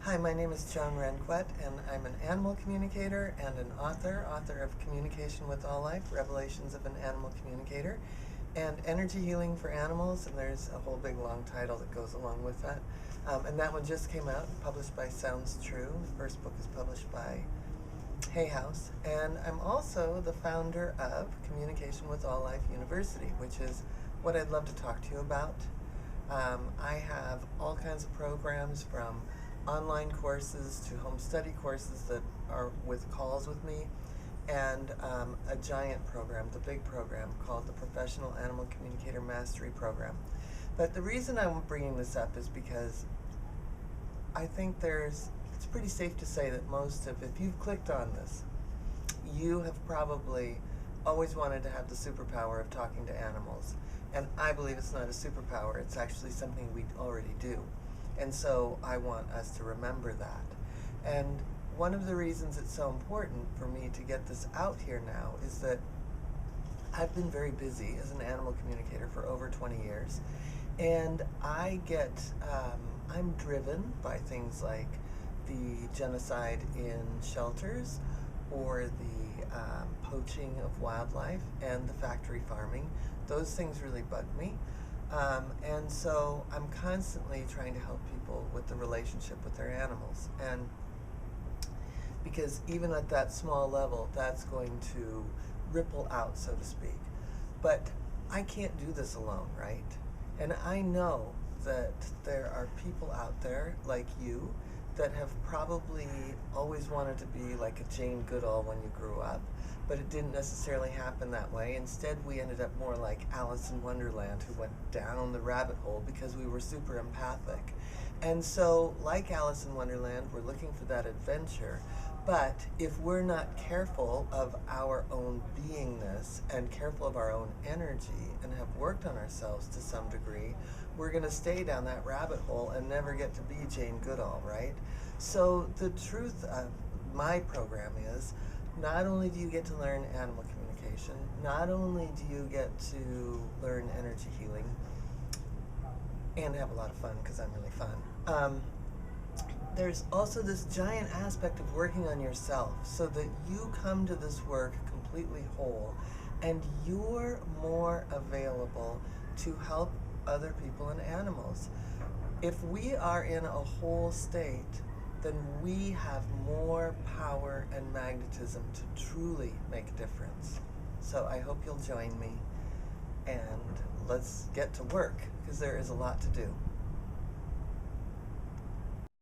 Hi, my name is Joan Ranquet, and I'm an animal communicator and an author of Communication with All Life, Revelations of an Animal Communicator, and Energy Healing for Animals, and there's a whole big long title that goes along with that. And that one just came out, published by Sounds True. The first book is published by Hay House. And I'm also the founder of Communication with All Life University, which is what I'd love to talk to you about. I have all kinds of programs, from online courses to home study courses that are with calls with me, and a giant program, the big program, called the Professional Animal Communicator Mastery Program. But the reason I'm bringing this up is because I think it's pretty safe to say that if you've clicked on this, you have probably always wanted to have the superpower of talking to animals. And I believe it's not a superpower, it's actually something we already do. And so I want us to remember that. And one of the reasons it's so important for me to get this out here now is that I've been very busy as an animal communicator for over 20 years. And I'm driven by things like the genocide in shelters, or the poaching of wildlife, and the factory farming. Those things really bug me. And so I'm constantly trying to help people with the relationship with their animals. And because even at that small level, that's going to ripple out, so to speak. But I can't do this alone, right? And I know that there are people out there like you that have probably always wanted to be like a Jane Goodall when you grew up, but it didn't necessarily happen that way. Instead, we ended up more like Alice in Wonderland, who went down the rabbit hole because we were super empathic. And so, like Alice in Wonderland, we're looking for that adventure. But if we're not careful of our own beingness and careful of our own energy and have worked on ourselves to some degree, we're going to stay down that rabbit hole and never get to be Jane Goodall, right? So the truth of my program is, not only do you get to learn animal communication, not only do you get to learn energy healing and have a lot of fun, because I'm really fun, there's also this giant aspect of working on yourself so that you come to this work completely whole and you're more available to help other people and animals. If we are in a whole state, then we have more power and magnetism to truly make a difference. So I hope you'll join me, and let's get to work, because there is a lot to do.